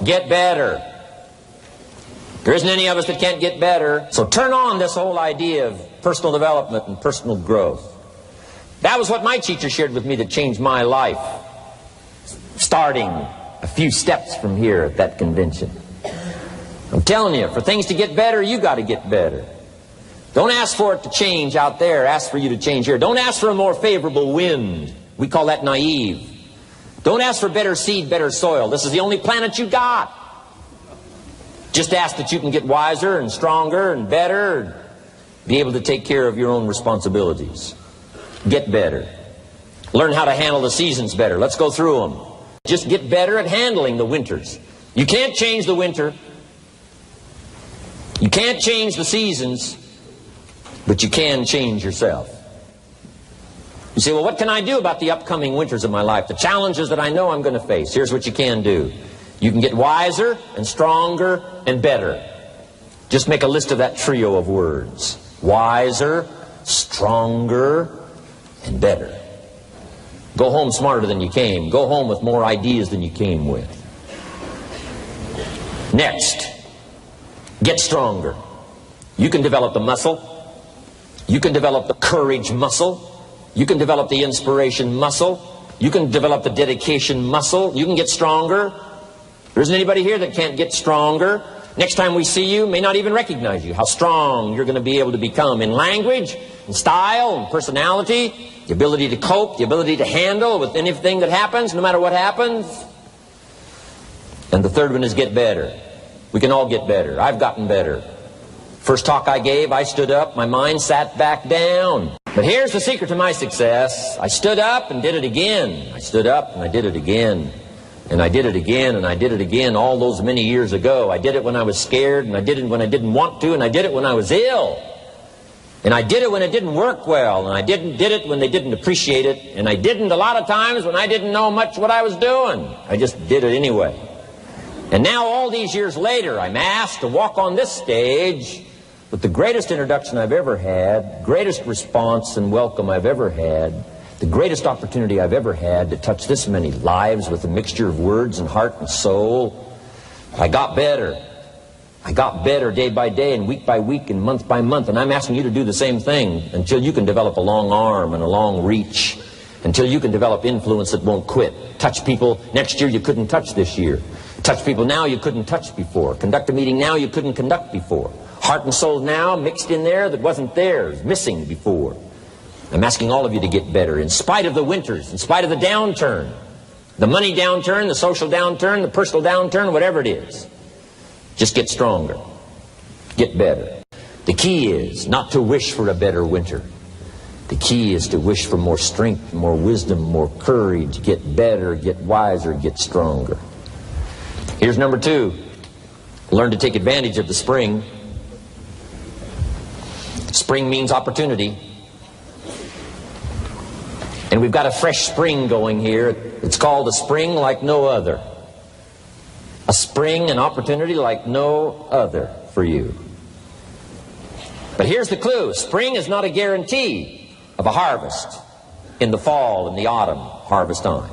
Get better. There isn't any of us that can't get better. So turn on this whole idea of personal development and personal growth. That was what my teacher shared with me that changed my life. Starting a few steps from here at that convention. I'm telling you, for things to get better, you got to get better. Don't ask for it to change out there. Ask for you to change here. Don't ask for a more favorable wind. We call that naive. Don't ask for better seed, better soil. This is the only planet you got. Just ask that you can get wiser and stronger and better and be able to take care of your own responsibilities. Get better. Learn how to handle the seasons better. Let's go through them. Just get better at handling the winters. You can't change the winter. You can't change the seasons, but you can change yourself. You say, well, what can I do about the upcoming winters of my life? The challenges that I know I'm going to face. Here's what you can do. You can get wiser and stronger and better. Just make a list of that trio of words. Wiser, stronger, and better. Go home smarter than you came. Go home with more ideas than you came with. Next, get stronger. You can develop the muscle. You can develop the courage muscle. You can develop the inspiration muscle. You can develop the dedication muscle. You can get stronger. There isn't anybody here that can't get stronger. Next time we see you, may not even recognize you. How strong you're going to be able to become in language, in style, in personality, the ability to cope, the ability to handle with anything that happens, no matter what happens. And the third one is get better. We can all get better. I've gotten better. First talk I gave, I stood up, my mind sat back down. But here's the secret to my success. I stood up and did it again. I stood up and I did it again. And I did it again, and I did it again all those many years ago. I did it when I was scared, and I did it when I didn't want to, and I did it when I was ill. And I did it when it didn't work well, and I did it when they didn't appreciate it, and I didn't a lot of times when I didn't know much what I was doing. I just did it anyway. And now all these years later, I'm asked to walk on this stage with the greatest introduction I've ever had, greatest response and welcome I've ever had, the greatest opportunity I've ever had to touch this many lives with a mixture of words and heart and soul. I got better. I got better day by day and week by week and month by month. And I'm asking you to do the same thing until you can develop a long arm and a long reach. Until you can develop influence that won't quit. Touch people next year you couldn't touch this year. Touch people now you couldn't touch before. Conduct a meeting now you couldn't conduct before. Heart and soul now mixed in there that wasn't there, missing before. I'm asking all of you to get better in spite of the winters, in spite of the downturn, the money downturn, the social downturn, the personal downturn, whatever it is. Just get stronger. Get better. The key is not to wish for a better winter. The key is to wish for more strength, more wisdom, more courage, get better, get wiser, get stronger. Here's number 2. Learn to take advantage of the spring. Spring means opportunity. And we've got a fresh spring going here. It's called a spring like no other. A spring, an opportunity like no other for you. But here's the clue. Spring is not a guarantee of a harvest in the fall and the autumn harvest time.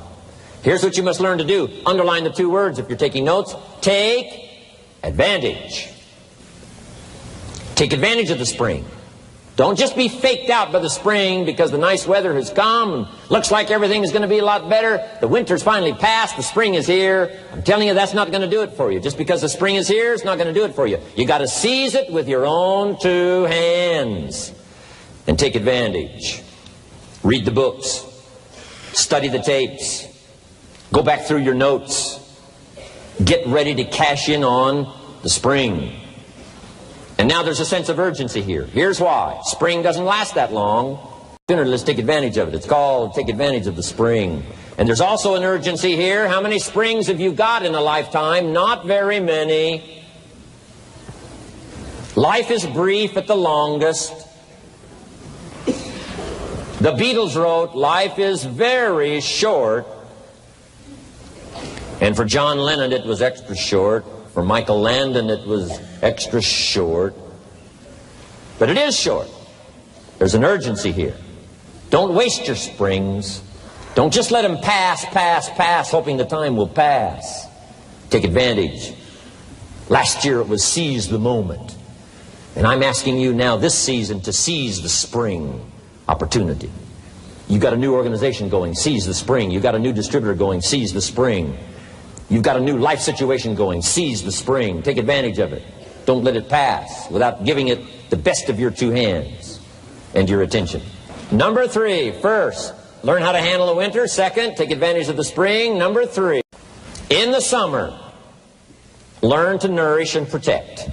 Here's what you must learn to do. Underline the 2 words if you're taking notes. Take advantage. Take advantage of the spring. Don't just be faked out by the spring because the nice weather has come and looks like everything is going to be a lot better. The winter's finally passed, the spring is here. I'm telling you, that's not going to do it for you. Just because the spring is here, it's not going to do it for you. You got to seize it with your own 2 hands and take advantage. Read the books. Study the tapes. Go back through your notes. Get ready to cash in on the spring. And now there's a sense of urgency here. Here's why. Spring doesn't last that long. Let's take advantage of it. It's called take advantage of the spring. And there's also an urgency here. How many springs have you got in a lifetime? Not very many. Life is brief at the longest. The Beatles wrote, life is very short. And for John Lennon it was extra short. For Michael Landon it was extra short. But it is short. There's an urgency here. Don't waste your springs. Don't just let them pass, hoping the time will pass. Take advantage. Last year it was seize the moment. And I'm asking you now this season to seize the spring opportunity. You've got a new organization going, seize the spring. You've got a new distributor going, seize the spring. You've got a new life situation going, seize the spring. Take advantage of it. Don't let it pass without giving it the best of your two hands and your attention. Number 3, first, learn how to handle the winter. Second, take advantage of the spring. Number 3, in the summer, learn to nourish and protect.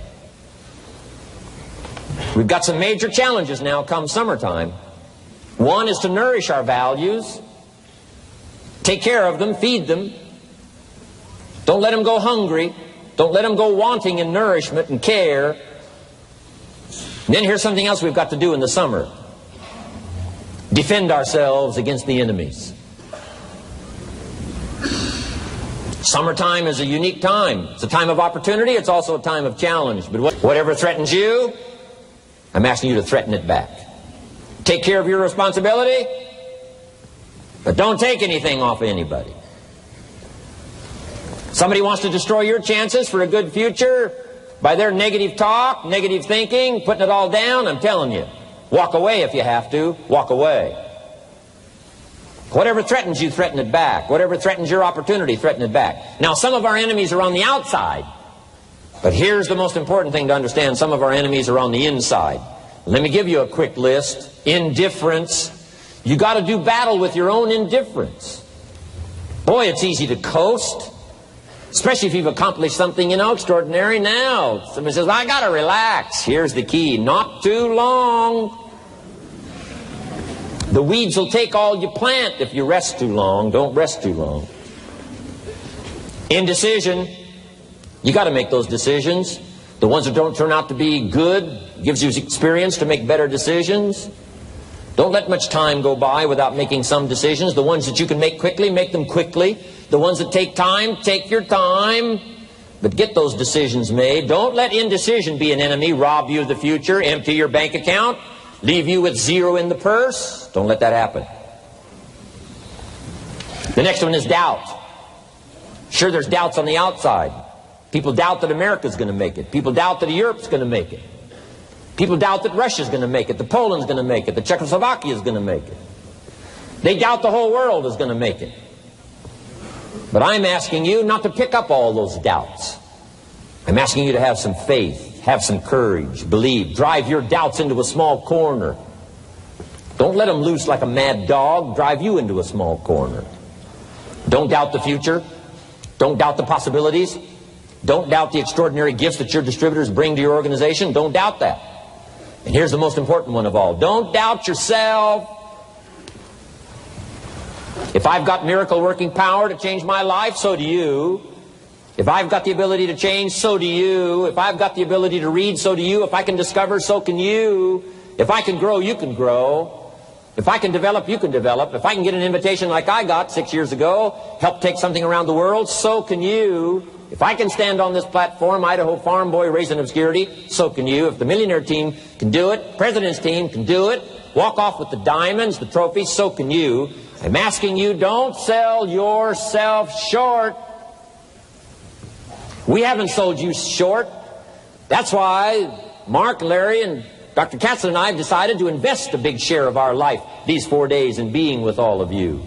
We've got some major challenges now come summertime. One is to nourish our values, take care of them, feed them. Don't let them go hungry. Don't let them go wanting in nourishment and care. And then here's something else we've got to do in the summer. Defend ourselves against the enemies. Summertime is a unique time. It's a time of opportunity. It's also a time of challenge. But whatever threatens you, I'm asking you to threaten it back. Take care of your responsibility, but don't take anything off of anybody. Somebody wants to destroy your chances for a good future by their negative talk, negative thinking, putting it all down. I'm telling you, walk away if you have to. Walk away. Whatever threatens you, threaten it back. Whatever threatens your opportunity, threaten it back. Now, some of our enemies are on the outside, but here's the most important thing to understand. Some of our enemies are on the inside. Let me give you a quick list. Indifference. You got to do battle with your own indifference. Boy, it's easy to coast, especially if you've accomplished something, extraordinary. Now, somebody says, I got to relax. Here's the key. Not too long. The weeds will take all you plant if you rest too long. Don't rest too long. Indecision. You got to make those decisions. The ones that don't turn out to be good gives you experience to make better decisions. Don't let much time go by without making some decisions. The ones that you can make quickly, make them quickly. The ones that take time, take your time. But get those decisions made. Don't let indecision be an enemy, rob you of the future, empty your bank account, leave you with zero in the purse. Don't let that happen. The next one is doubt. Sure, there's doubts on the outside. People doubt that America's going to make it. People doubt that Europe's going to make it. People doubt that Russia's going to make it, that Poland's going to make it, that Czechoslovakia's going to make it. They doubt the whole world is going to make it. But I'm asking you not to pick up all those doubts. I'm asking you to have some faith, have some courage, believe, drive your doubts into a small corner. Don't let them loose like a mad dog, drive you into a small corner. Don't doubt the future. Don't doubt the possibilities. Don't doubt the extraordinary gifts that your distributors bring to your organization. Don't doubt that. And here's the most important one of all. Don't doubt yourself. If I've got miracle working power to change my life, so do you. If I've got the ability to change, so do you. If I've got the ability to read, so do you. If I can discover, so can you. If I can grow, you can grow. If I can develop, you can develop. If I can get an invitation like I got 6 years ago, help take something around the world, so can you. If I can stand on this platform, Idaho farm boy raised in obscurity, so can you. If the millionaire team can do it, president's team can do it, walk off with the diamonds, the trophies, so can you. I'm asking you, don't sell yourself short. We haven't sold you short. That's why Mark, Larry, and Dr. Katzen and I have decided to invest a big share of our life these 4 days in being with all of you.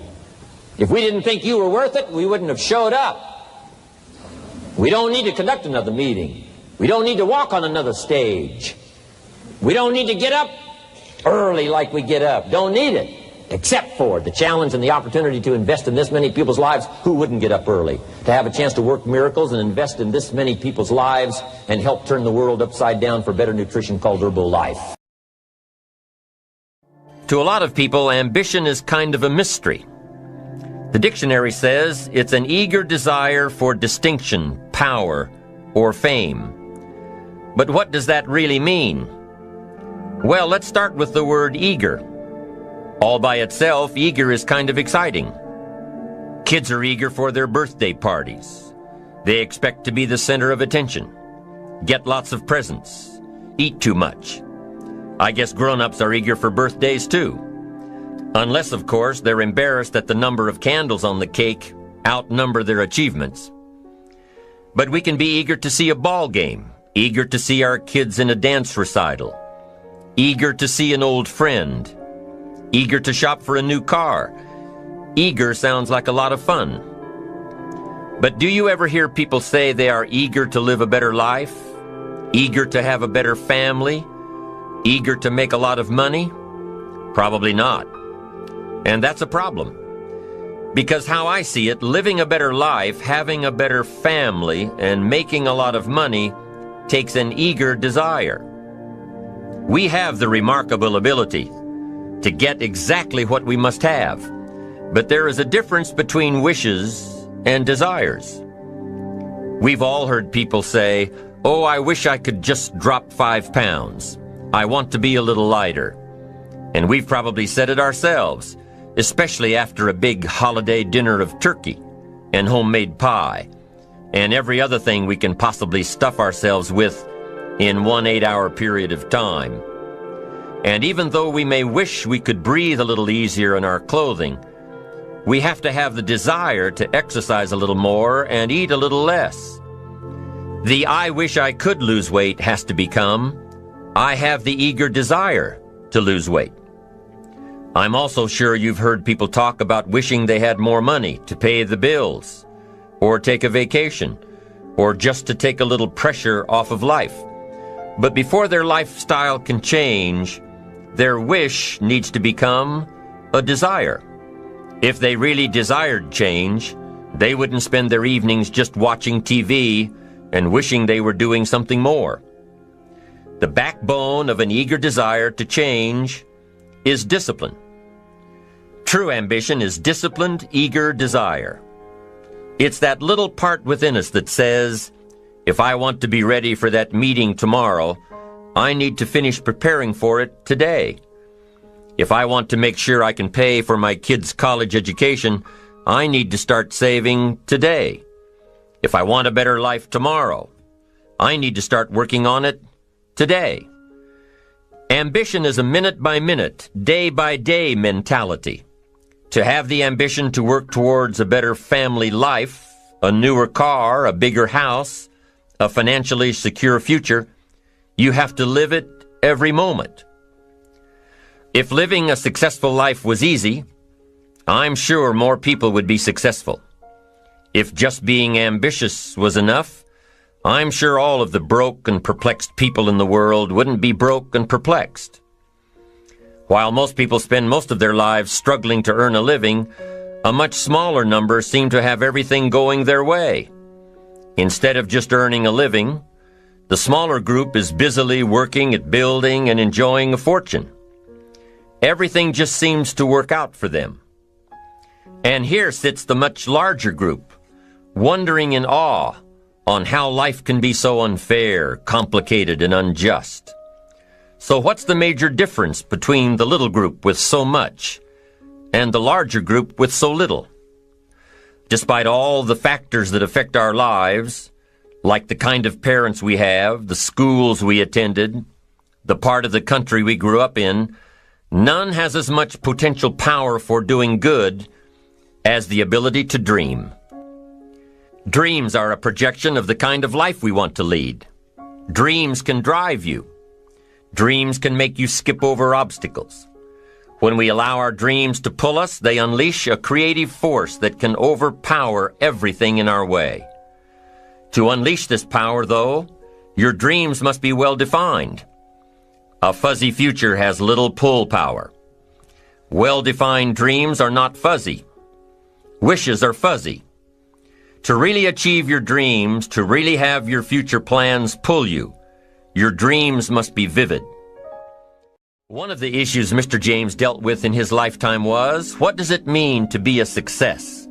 If we didn't think you were worth it, we wouldn't have showed up. We don't need to conduct another meeting. We don't need to walk on another stage. We don't need to get up early like we get up. Don't need it. Except for the challenge and the opportunity to invest in this many people's lives who wouldn't get up early. To have a chance to work miracles and invest in this many people's lives and help turn the world upside down for better nutrition called Herbalife. To a lot of people, ambition is kind of a mystery. The dictionary says it's an eager desire for distinction, power, or fame. But what does that really mean? Well, let's start with the word eager. All by itself, eager is kind of exciting. Kids are eager for their birthday parties. They expect to be the center of attention, get lots of presents, eat too much. I guess grown-ups are eager for birthdays too. Unless, of course, they're embarrassed that the number of candles on the cake outnumber their achievements. But we can be eager to see a ball game, eager to see our kids in a dance recital, eager to see an old friend, eager to shop for a new car. Eager sounds like a lot of fun. But do you ever hear people say they are eager to live a better life, eager to have a better family, eager to make a lot of money? Probably not. And that's a problem. Because how I see it, living a better life, having a better family, and making a lot of money takes an eager desire. We have the remarkable ability to get exactly what we must have. But there is a difference between wishes and desires. We've all heard people say, "Oh, I wish I could just drop 5 pounds. I want to be a little lighter." And we've probably said it ourselves, especially after a big holiday dinner of turkey and homemade pie and every other thing we can possibly stuff ourselves with in one 8-hour period of time. And even though we may wish we could breathe a little easier in our clothing, we have to have the desire to exercise a little more and eat a little less. The "I wish I could lose weight" has to become, "I have the eager desire to lose weight." I'm also sure you've heard people talk about wishing they had more money to pay the bills, or take a vacation, or just to take a little pressure off of life. But before their lifestyle can change, their wish needs to become a desire. If they really desired change, they wouldn't spend their evenings just watching TV and wishing they were doing something more. The backbone of an eager desire to change is discipline. True ambition is disciplined, eager desire. It's that little part within us that says, if I want to be ready for that meeting tomorrow, I need to finish preparing for it today. If I want to make sure I can pay for my kids' college education, I need to start saving today. If I want a better life tomorrow, I need to start working on it today. Ambition is a minute-by-minute, day-by-day mentality. To have the ambition to work towards a better family life, a newer car, a bigger house, a financially secure future, you have to live it every moment. If living a successful life was easy, I'm sure more people would be successful. If just being ambitious was enough, I'm sure all of the broke and perplexed people in the world wouldn't be broke and perplexed. While most people spend most of their lives struggling to earn a living, a much smaller number seem to have everything going their way. Instead of just earning a living, the smaller group is busily working at building and enjoying a fortune. Everything just seems to work out for them. And here sits the much larger group, wondering in awe on how life can be so unfair, complicated, and unjust. So what's the major difference between the little group with so much and the larger group with so little? Despite all the factors that affect our lives, like the kind of parents we have, the schools we attended, the part of the country we grew up in, none has as much potential power for doing good as the ability to dream. Dreams are a projection of the kind of life we want to lead. Dreams can drive you. Dreams can make you skip over obstacles. When we allow our dreams to pull us, they unleash a creative force that can overpower everything in our way. To unleash this power, though, your dreams must be well defined. A fuzzy future has little pull power. Well-defined dreams are not fuzzy. Wishes are fuzzy. To really achieve your dreams, to really have your future plans pull you, your dreams must be vivid. One of the issues Mr. James dealt with in his lifetime was, what does it mean to be a success,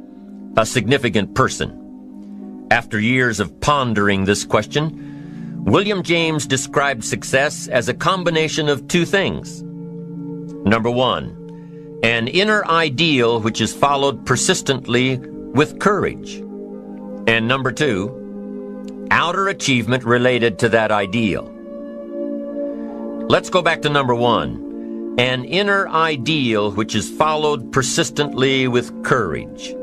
a significant person? After years of pondering this question, William James described success as a combination of two things. Number one, an inner ideal which is followed persistently with courage. And number two, outer achievement related to that ideal. Let's go back to number one, an inner ideal which is followed persistently with courage.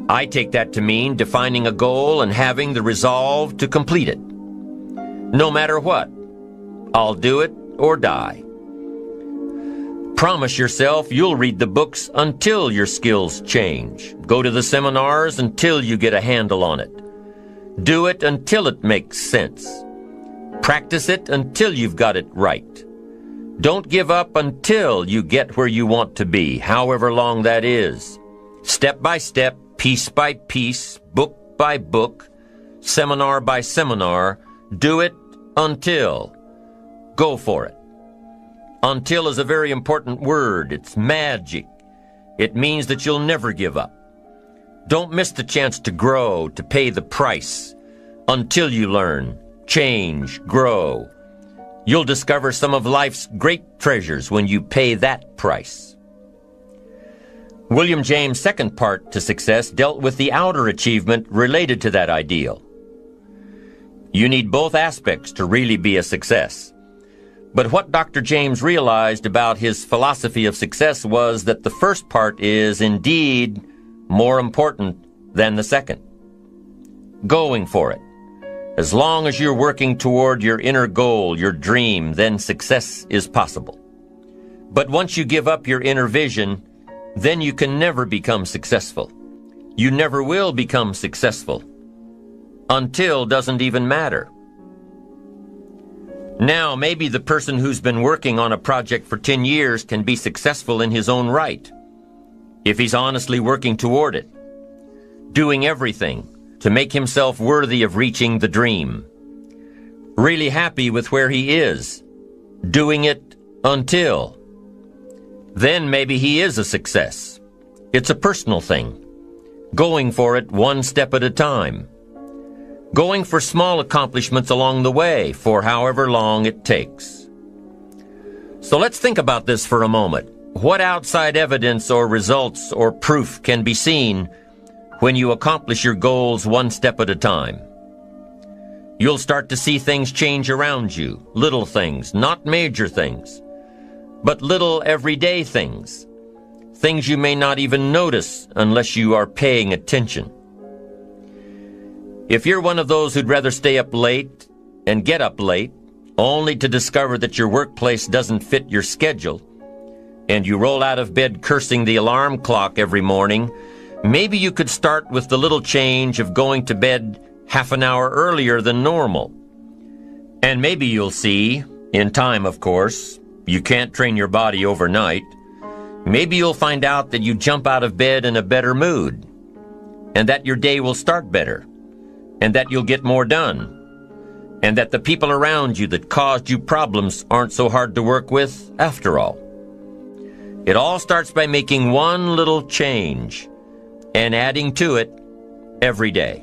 I take that to mean defining a goal and having the resolve to complete it. No matter what, I'll do it or die. Promise yourself you'll read the books until your skills change. Go to the seminars until you get a handle on it. Do it until it makes sense. Practice it until you've got it right. Don't give up until you get where you want to be, however long that is. Step by step, piece by piece, book by book, seminar by seminar, do it until. Go for it. Until is a very important word. It's magic. It means that you'll never give up. Don't miss the chance to grow, to pay the price. Until you learn, change, grow. You'll discover some of life's great treasures when you pay that price. William James' second part to success dealt with the outer achievement related to that ideal. You need both aspects to really be a success. But what Dr. James realized about his philosophy of success was that the first part is indeed more important than the second. Going for it. As long as you're working toward your inner goal, your dream, then success is possible. But once you give up your inner vision, then you can never become successful. You never will become successful. Until doesn't even matter. Now, maybe the person who's been working on a project for 10 years can be successful in his own right, if he's honestly working toward it, doing everything to make himself worthy of reaching the dream, really happy with where he is, doing it until. Then maybe he is a success. It's a personal thing, going for it one step at a time. Going for small accomplishments along the way for however long it takes. So let's think about this for a moment. What outside evidence or results or proof can be seen when you accomplish your goals one step at a time? You'll start to see things change around you, little things, not major things, but little everyday things, things you may not even notice unless you are paying attention. If you're one of those who'd rather stay up late and get up late, only to discover that your workplace doesn't fit your schedule, and you roll out of bed cursing the alarm clock every morning, maybe you could start with the little change of going to bed half an hour earlier than normal. And maybe you'll see, in time of course, you can't train your body overnight, maybe you'll find out that you jump out of bed in a better mood, and that your day will start better, and that you'll get more done, and that the people around you that caused you problems aren't so hard to work with after all. It all starts by making one little change and adding to it every day.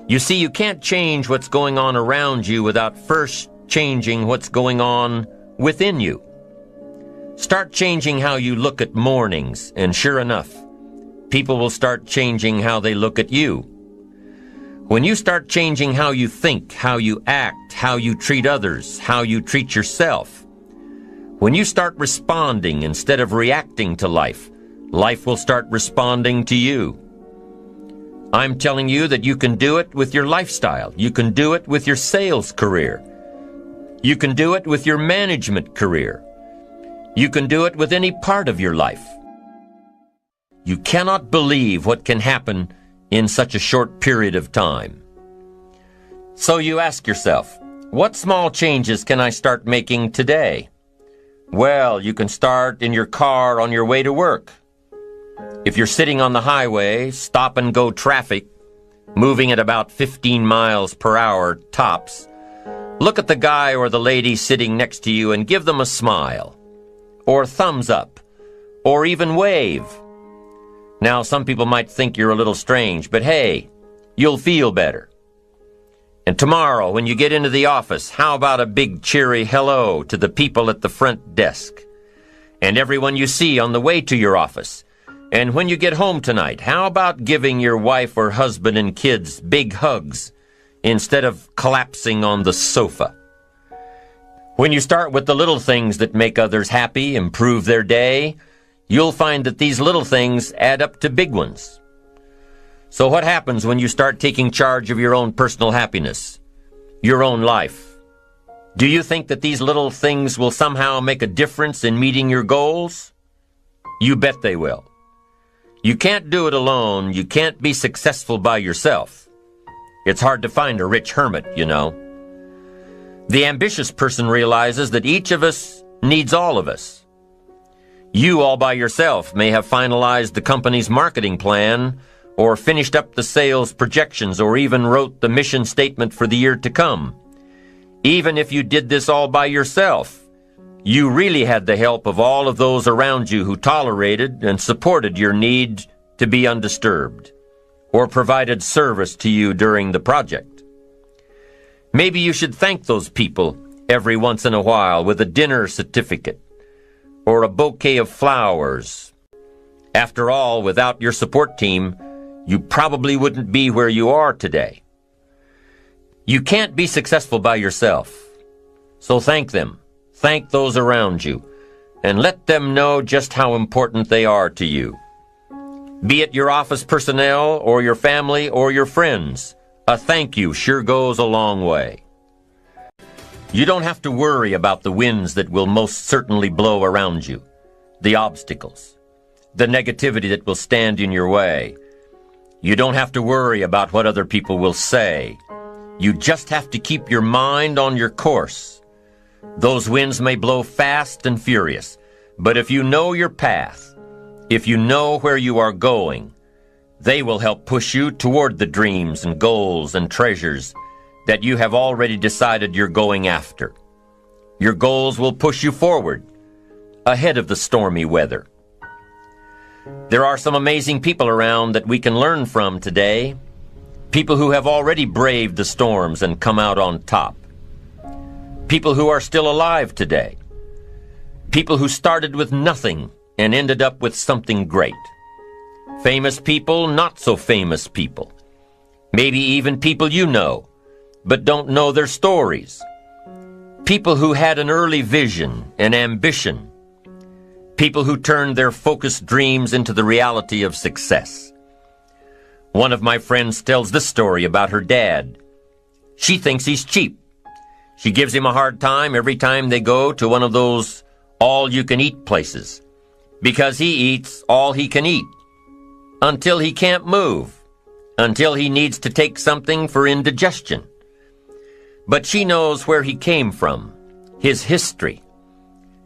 You see, you can't change what's going on around you without first changing what's going on within you. Start changing how you look at mornings, and sure enough, people will start changing how they look at you. When you start changing how you think, how you act, how you treat others, how you treat yourself, when you start responding instead of reacting to life, life will start responding to you. I'm telling you that you can do it with your lifestyle. You can do it with your sales career. You can do it with your management career. You can do it with any part of your life. You cannot believe what can happen in such a short period of time. So you ask yourself, what small changes can I start making today? Well, you can start in your car on your way to work. If you're sitting on the highway, stop-and-go traffic, moving at about 15 miles per hour tops, look at the guy or the lady sitting next to you and give them a smile, or thumbs up, or even wave. Now, some people might think you're a little strange, but hey, you'll feel better. And tomorrow, when you get into the office, how about a big cheery hello to the people at the front desk, and everyone you see on the way to your office? And when you get home tonight, how about giving your wife or husband and kids big hugs instead of collapsing on the sofa? When you start with the little things that make others happy, improve their day, you'll find that these little things add up to big ones. So what happens when you start taking charge of your own personal happiness, your own life? Do you think that these little things will somehow make a difference in meeting your goals? You bet they will. You can't do it alone. You can't be successful by yourself. It's hard to find a rich hermit, you know. The ambitious person realizes that each of us needs all of us. You all by yourself may have finalized the company's marketing plan, or finished up the sales projections, or even wrote the mission statement for the year to come. Even if you did this all by yourself, you really had the help of all of those around you who tolerated and supported your need to be undisturbed, or provided service to you during the project. Maybe you should thank those people every once in a while with a dinner certificate or a bouquet of flowers. After all, without your support team, you probably wouldn't be where you are today. You can't be successful by yourself, so thank them. Thank those around you, and let them know just how important they are to you. Be it your office personnel or your family or your friends, a thank you sure goes a long way. You don't have to worry about the winds that will most certainly blow around you, the obstacles, the negativity that will stand in your way. You don't have to worry about what other people will say. You just have to keep your mind on your course. Those winds may blow fast and furious, but if you know your path, if you know where you are going, they will help push you toward the dreams and goals and treasures that you have already decided you're going after. Your goals will push you forward, ahead of the stormy weather. There are some amazing people around that we can learn from today. People who have already braved the storms and come out on top. People who are still alive today. People who started with nothing and ended up with something great. Famous people, not so famous people. Maybe even people you know, but don't know their stories. People who had an early vision and ambition. People who turned their focused dreams into the reality of success. One of my friends tells this story about her dad. She thinks he's cheap. She gives him a hard time every time they go to one of those all-you-can-eat places, because he eats all he can eat, until he can't move, until he needs to take something for indigestion. But she knows where he came from, his history,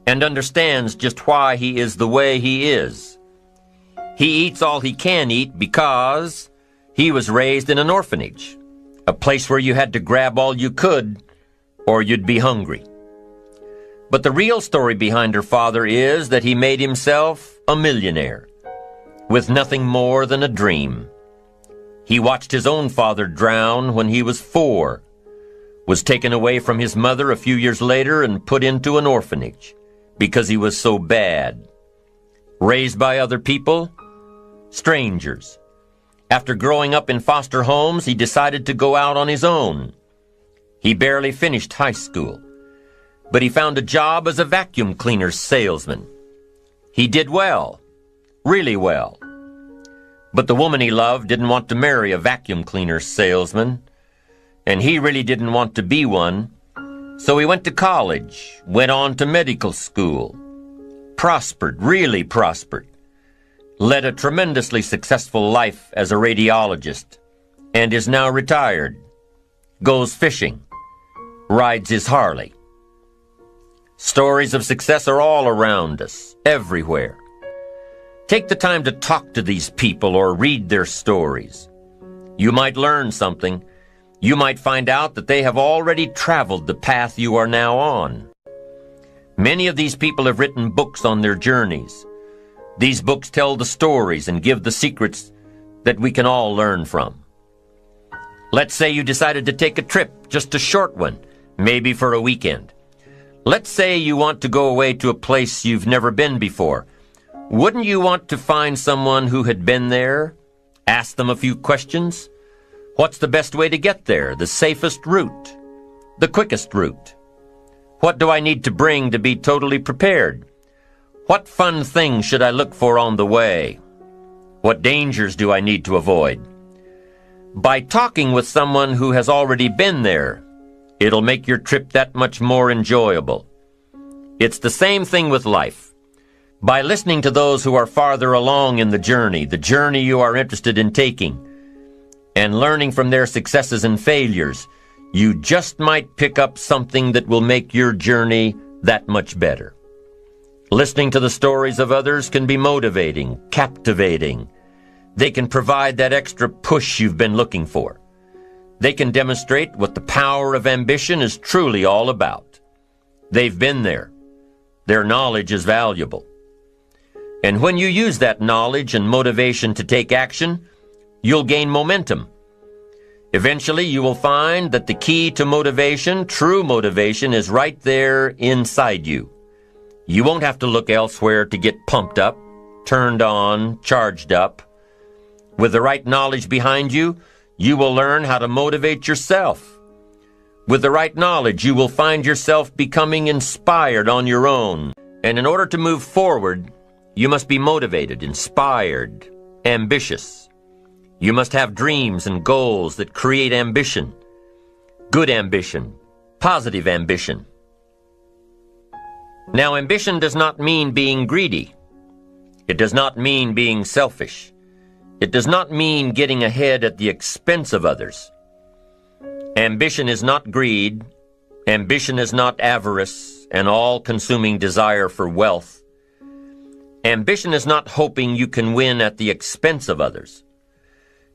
and understands just why he is the way he is. He eats all he can eat because he was raised in an orphanage, a place where you had to grab all you could or you'd be hungry. But the real story behind her father is that he made himself a millionaire with nothing more than a dream. He watched his own father drown when he was 4, was taken away from his mother a few years later and put into an orphanage because he was so bad. Raised by other people, strangers. After growing up in foster homes, he decided to go out on his own. He barely finished high school, but he found a job as a vacuum cleaner salesman. He did well, really well. But the woman he loved didn't want to marry a vacuum cleaner salesman, and he really didn't want to be one, so he went to college, went on to medical school, prospered, really prospered, led a tremendously successful life as a radiologist, and is now retired, goes fishing, rides his Harley. Stories of success are all around us, everywhere. Take the time to talk to these people or read their stories. You might learn something. You might find out that they have already traveled the path you are now on. Many of these people have written books on their journeys. These books tell the stories and give the secrets that we can all learn from. Let's say you decided to take a trip, just a short one, maybe for a weekend. Let's say you want to go away to a place you've never been before. Wouldn't you want to find someone who had been there? Ask them a few questions? What's the best way to get there? The safest route? The quickest route? What do I need to bring to be totally prepared? What fun things should I look for on the way? What dangers do I need to avoid? By talking with someone who has already been there, it'll make your trip that much more enjoyable. It's the same thing with life. By listening to those who are farther along in the journey you are interested in taking, and learning from their successes and failures, you just might pick up something that will make your journey that much better. Listening to the stories of others can be motivating, captivating. They can provide that extra push you've been looking for. They can demonstrate what the power of ambition is truly all about. They've been there. Their knowledge is valuable. And when you use that knowledge and motivation to take action, you'll gain momentum. Eventually, you will find that the key to motivation, true motivation, is right there inside you. You won't have to look elsewhere to get pumped up, turned on, charged up. With the right knowledge behind you, you will learn how to motivate yourself. With the right knowledge, you will find yourself becoming inspired on your own. And in order to move forward, you must be motivated, inspired, ambitious. You must have dreams and goals that create ambition. Good ambition, positive ambition. Now, ambition does not mean being greedy. It does not mean being selfish. It does not mean getting ahead at the expense of others. Ambition is not greed. Ambition is not avarice, an all-consuming desire for wealth. Ambition is not hoping you can win at the expense of others.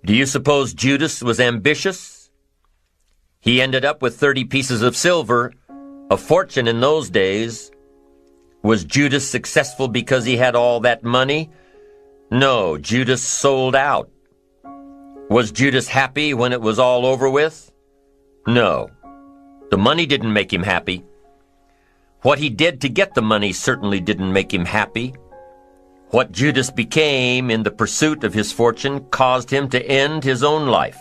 Do you suppose Judas was ambitious? He ended up with 30 pieces of silver, a fortune in those days. Was Judas successful because he had all that money? No, Judas sold out. Was Judas happy when it was all over with? No. The money didn't make him happy. What he did to get the money certainly didn't make him happy. What Judas became in the pursuit of his fortune caused him to end his own life.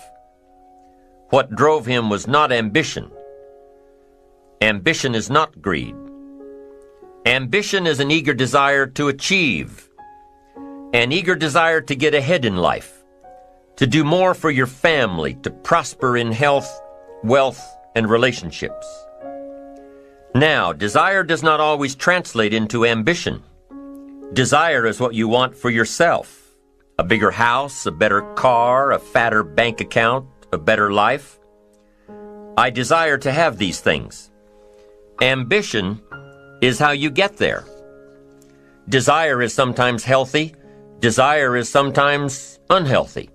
What drove him was not ambition. Ambition is not greed. Ambition is an eager desire to achieve, an eager desire to get ahead in life, to do more for your family, to prosper in health, wealth, and relationships. Now, desire does not always translate into ambition. Desire is what you want for yourself. A bigger house, a better car, a fatter bank account, a better life. I desire to have these things. Ambition is how you get there. Desire is sometimes healthy. Desire is sometimes unhealthy.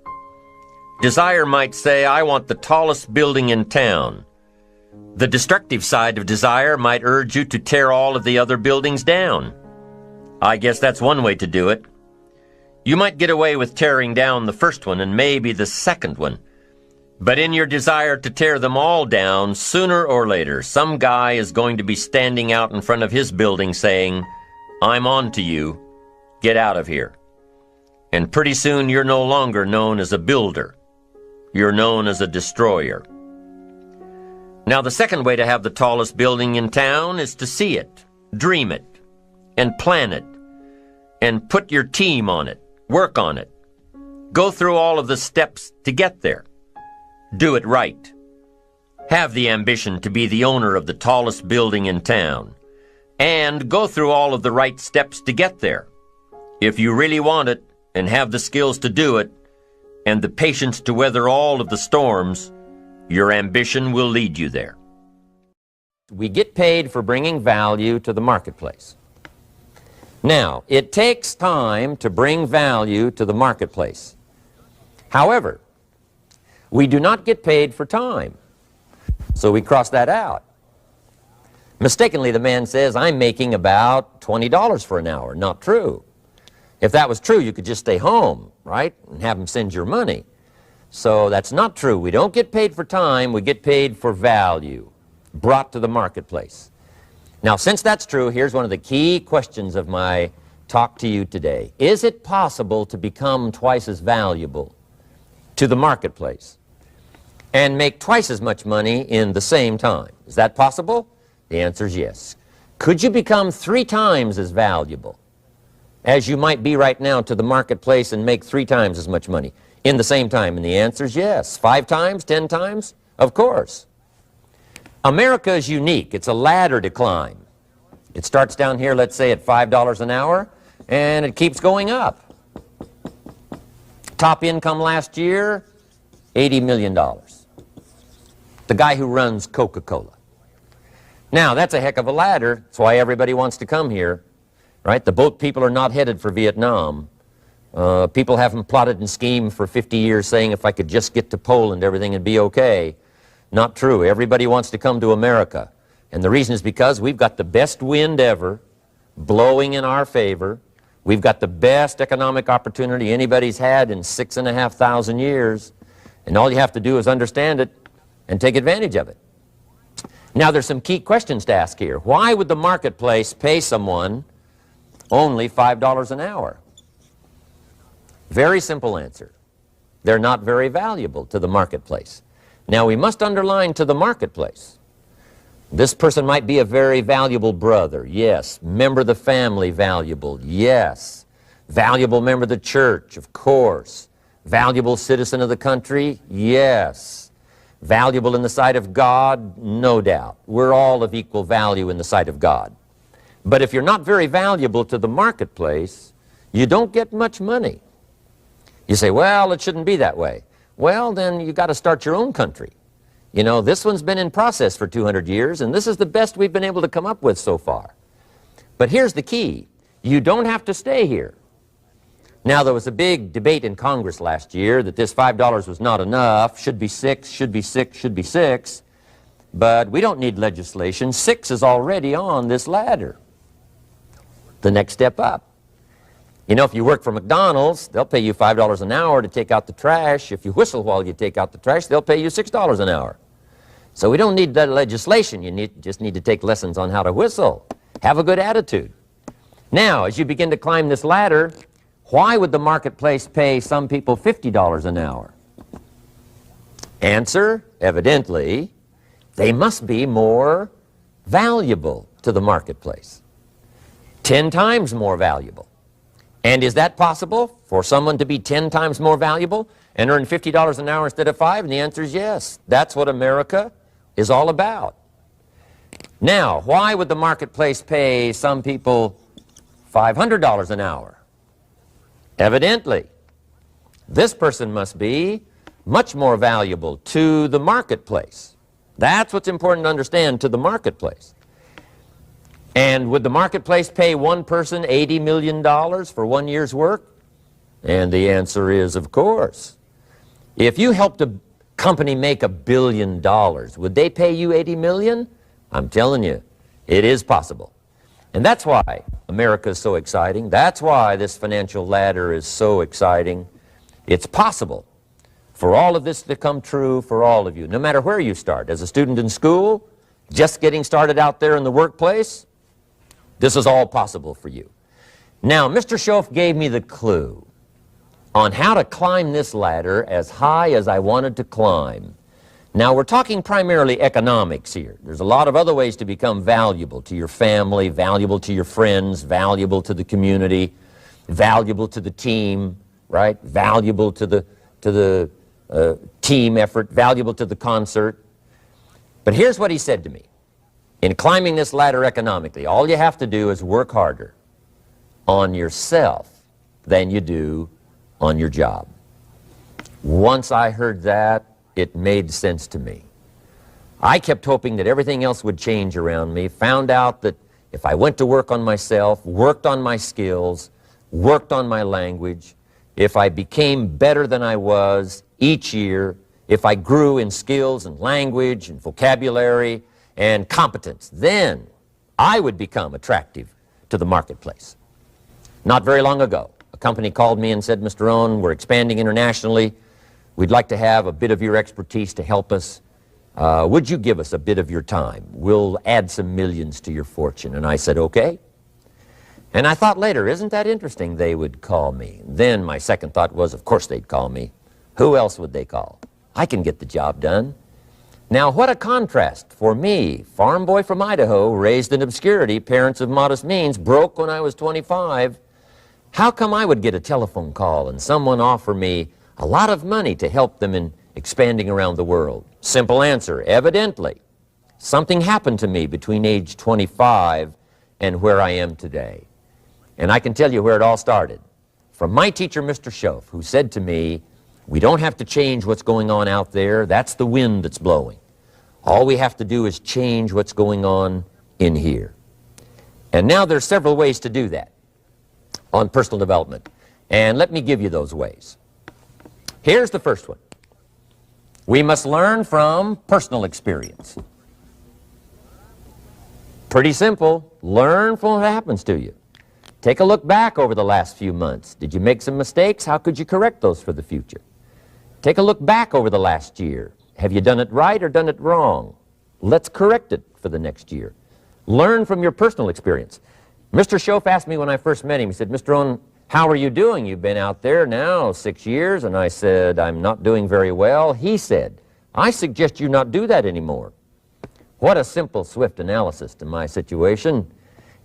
Desire might say, I want the tallest building in town. The destructive side of desire might urge you to tear all of the other buildings down. I guess that's one way to do it. You might get away with tearing down the first one and maybe the second one. But in your desire to tear them all down, sooner or later, some guy is going to be standing out in front of his building saying, I'm on to you. Get out of here. And pretty soon you're no longer known as a builder. You're known as a destroyer. Now, the second way to have the tallest building in town is to see it, dream it, and plan it, and put your team on it, work on it. Go through all of the steps to get there. Do it right. Have the ambition to be the owner of the tallest building in town, and go through all of the right steps to get there. If you really want it, and have the skills to do it, and the patience to weather all of the storms, your ambition will lead you there. We get paid for bringing value to the marketplace. Now, it takes time to bring value to the marketplace. However, we do not get paid for time, so we cross that out. Mistakenly, the man says, I'm making about $20 for an hour. Not true. If that was true, you could just stay home, right, and have him send your money. So that's not true. We don't get paid for time. We get paid for value brought to the marketplace. Now, since that's true, here's one of the key questions of my talk to you today. Is it possible to become twice as valuable to the marketplace and make twice as much money in the same time? Is that possible? The answer is yes. Could you become 3 times as valuable as you might be right now to the marketplace and make 3 times as much money in the same time? And the answer is yes. 5 times, 10 times? Of course. America is unique. It's a ladder to climb. It starts down here, let's say, at $5 an hour, and it keeps going up. Top income last year, $80 million. The guy who runs Coca-Cola. Now, that's a heck of a ladder. That's why everybody wants to come here, right? The boat people are not headed for Vietnam. People haven't plotted and schemed for 50 years saying if I could just get to Poland, everything would be okay. Not true. Everybody wants to come to America. And the reason is because we've got the best wind ever blowing in our favor. We've got the best economic opportunity anybody's had in 6,500 years. And all you have to do is understand it and take advantage of it. Now, there's some key questions to ask here. Why would the marketplace pay someone only $5 an hour? Very simple answer. They're not very valuable to the marketplace. Now, we must underline to the marketplace. This person might be a very valuable brother, yes. Member of the family, valuable, yes. Valuable member of the church, of course. Valuable citizen of the country, yes. Valuable in the sight of God, no doubt. We're all of equal value in the sight of God. But if you're not very valuable to the marketplace, you don't get much money. You say, well, it shouldn't be that way. Well, then you got to start your own country. You know, this one's been in process for 200 years, and this is the best we've been able to come up with so far. But here's the key. You don't have to stay here. Now, there was a big debate in Congress last year that this $5 was not enough, should be 6, should be 6, should be 6. But we don't need legislation. 6 is already on this ladder. The next step up. You know, if you work for McDonald's, they'll pay you $5 an hour to take out the trash. If you whistle while you take out the trash, they'll pay you $6 an hour. So we don't need that legislation. You just need to take lessons on how to whistle. Have a good attitude. Now, as you begin to climb this ladder, why would the marketplace pay some people $50 an hour? Answer, evidently, they must be more valuable to the marketplace. 10 times more valuable. And is that possible for someone to be 10 times more valuable and earn $50 an hour instead of 5? And the answer is yes. That's what America is all about. Now, why would the marketplace pay some people $500 an hour? Evidently, this person must be much more valuable to the marketplace. That's what's important to understand, to the marketplace. And would the marketplace pay one person $80 million for 1 year's work? And the answer is, of course. If you helped a company make $1 billion, would they pay you $80 million? I'm telling you, it is possible. And that's why America is so exciting. That's why this financial ladder is so exciting. It's possible for all of this to come true for all of you, no matter where you start. As a student in school, just getting started out there in the workplace, this is all possible for you. Now, Mr. Schoaf gave me the clue on how to climb this ladder as high as I wanted to climb. Now, we're talking primarily economics here. There's a lot of other ways to become valuable to your family, valuable to your friends, valuable to the community, valuable to the team, right? Valuable to the team effort, valuable to the concert. But here's what he said to me. In climbing this ladder economically, all you have to do is work harder on yourself than you do on your job. Once I heard that, it made sense to me. I kept hoping that everything else would change around me, found out that if I went to work on myself, worked on my skills, worked on my language, if I became better than I was each year, if I grew in skills and language and vocabulary and competence, then I would become attractive to the marketplace. Not very long ago, a company called me and said, Mr. Rohn, we're expanding internationally. We'd like to have a bit of your expertise to help us. Would you give us a bit of your time? We'll add some millions to your fortune. And I said, okay. And I thought later, isn't that interesting? They would call me. Then my second thought was, of course they'd call me. Who else would they call? I can get the job done. Now, what a contrast for me, farm boy from Idaho, raised in obscurity, parents of modest means, broke when I was 25, How come I would get a telephone call and someone offer me a lot of money to help them in expanding around the world? Simple answer, evidently. Something happened to me between age 25 and where I am today. And I can tell you where it all started. From my teacher, Mr. Schoaf, who said to me, we don't have to change what's going on out there. That's the wind that's blowing. All we have to do is change what's going on in here. And now there's several ways to do that on personal development. And let me give you those ways. Here's the first one. We must learn from personal experience. Pretty simple. Learn from what happens to you. Take a look back over the last few months. Did you make some mistakes? How could you correct those for the future? Take a look back over the last year. Have you done it right or done it wrong? Let's correct it for the next year. Learn from your personal experience. Mr. Schoaf asked me when I first met him, he said, Mr. Rohn, how are you doing? You've been out there now 6 years. And I said, I'm not doing very well. He said, I suggest you not do that anymore. What a simple, swift analysis to my situation.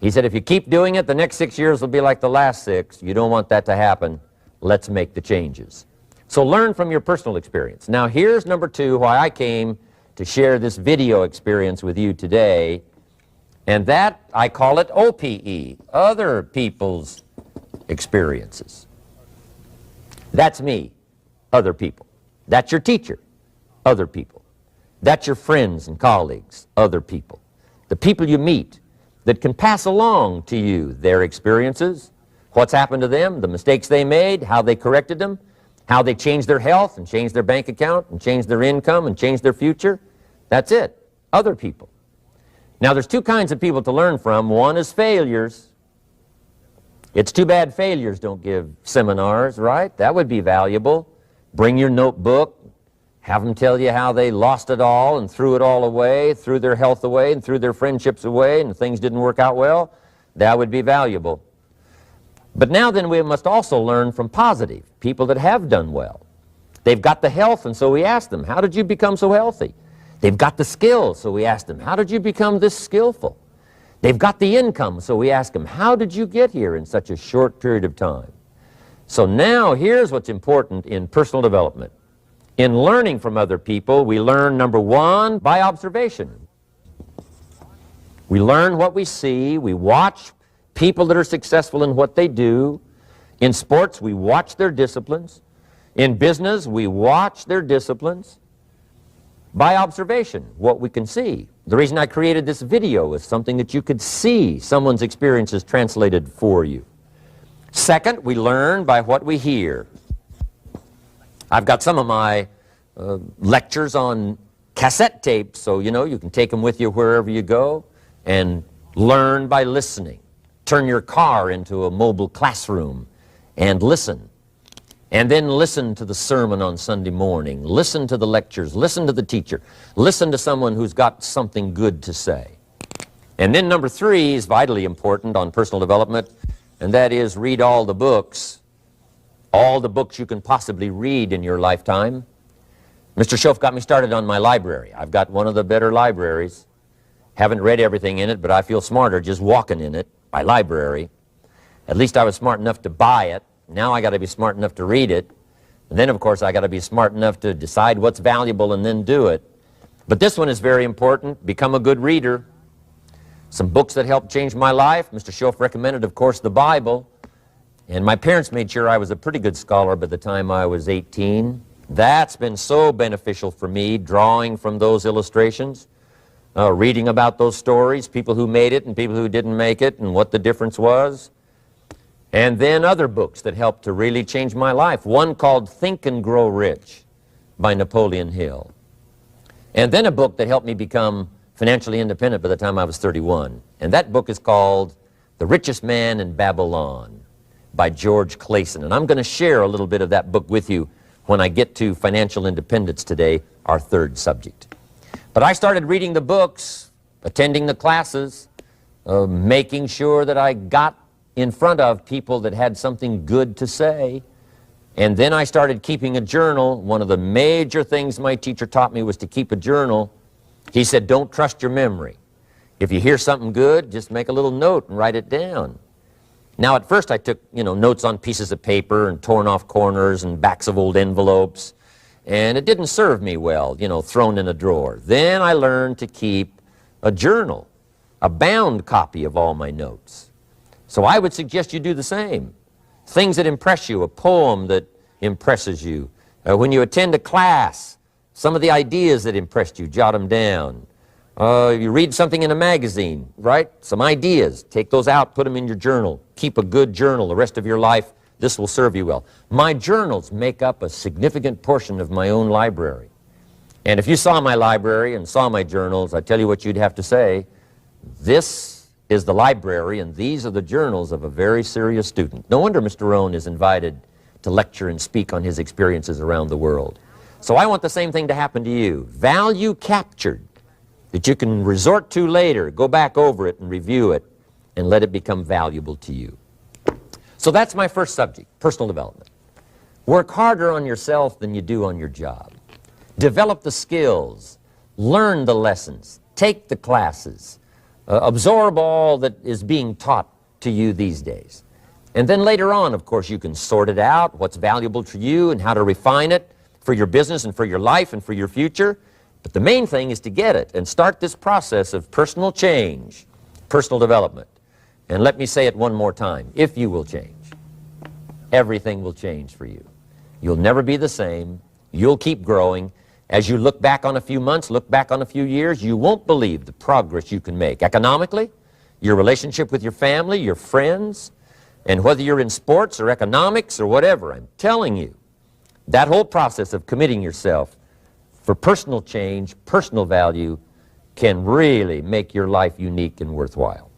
He said, if you keep doing it, the next 6 years will be like the last 6. You don't want that to happen. Let's make the changes. So learn from your personal experience. Now here's number 2, why I came to share this video experience with you today. And that, I call it OPE, other people's experiences. That's me, other people. That's your teacher, other people. That's your friends and colleagues, other people. The people you meet that can pass along to you their experiences, what's happened to them, the mistakes they made, how they corrected them, how they changed their health and changed their bank account and changed their income and changed their future. That's it, other people. Now there's 2 kinds of people to learn from. One is failures. It's too bad failures don't give seminars, right? That would be valuable. Bring your notebook, have them tell you how they lost it all and threw it all away, threw their health away and threw their friendships away and things didn't work out well. That would be valuable. But now then we must also learn from positive, people that have done well. They've got the health, and so we ask them, how did you become so healthy? They've got the skills, so we ask them, how did you become this skillful? They've got the income, so we ask them, how did you get here in such a short period of time? So now here's what's important in personal development. In learning from other people, we learn, number 1, by observation. We learn what we see. We watch people that are successful in what they do. In sports, we watch their disciplines. In business, we watch their disciplines. By observation, what we can see. The reason I created this video is something that you could see someone's experiences translated for you. Second, we learn by what we hear. I've got some of my lectures on cassette tapes, so you can take them with you wherever you go and learn by listening. Turn your car into a mobile classroom and listen. And then listen to the sermon on Sunday morning. Listen to the lectures. Listen to the teacher. Listen to someone who's got something good to say. And then number 3 is vitally important on personal development, and that is read all the books you can possibly read in your lifetime. Mr. Schoaf got me started on my library. I've got one of the better libraries. Haven't read everything in it, but I feel smarter just walking in it, my library. At least I was smart enough to buy it. Now I got to be smart enough to read it. And then, of course, I got to be smart enough to decide what's valuable and then do it. But this one is very important. Become a good reader. Some books that helped change my life. Mr. Schoaf recommended, of course, the Bible. And my parents made sure I was a pretty good scholar by the time I was 18. That's been so beneficial for me, drawing from those illustrations, reading about those stories, people who made it and people who didn't make it and what the difference was. And then other books that helped to really change my life. One called Think and Grow Rich by Napoleon Hill. And then a book that helped me become financially independent by the time I was 31. And that book is called The Richest Man in Babylon by George Clason. And I'm going to share a little bit of that book with you when I get to financial independence today, our 3rd subject. But I started reading the books, attending the classes, making sure that I got in front of people that had something good to say. And then I started keeping a journal. One of the major things my teacher taught me was to keep a journal. He said, don't trust your memory. If you hear something good, just make a little note and write it down. Now, at first I took, notes on pieces of paper and torn off corners and backs of old envelopes, and it didn't serve me well, thrown in a drawer. Then I learned to keep a journal, a bound copy of all my notes. So I would suggest you do the same. Things that impress you, a poem that impresses you. When you attend a class, some of the ideas that impressed you, jot them down. You read something in a magazine, right? Some ideas. Take those out, put them in your journal. Keep a good journal the rest of your life. This will serve you well. My journals make up a significant portion of my own library. And if you saw my library and saw my journals, I tell you what you'd have to say. This is the library, and these are the journals of a very serious student. No wonder Mr. Rohn is invited to lecture and speak on his experiences around the world. So I want the same thing to happen to you. Value captured that you can resort to later, go back over it and review it, and let it become valuable to you. So that's my first subject, personal development. Work harder on yourself than you do on your job. Develop the skills, learn the lessons, take the classes, absorb all that is being taught to you these days. And then later on, of course, you can sort it out, what's valuable to you and how to refine it for your business and for your life and for your future. But the main thing is to get it and start this process of personal change, personal development. And let me say it one more time. If you will change, everything will change for you. You'll never be the same. You'll keep growing. As you look back on a few months, look back on a few years, you won't believe the progress you can make. Economically, your relationship with your family, your friends, and whether you're in sports or economics or whatever, I'm telling you, that whole process of committing yourself for personal change, personal value, can really make your life unique and worthwhile.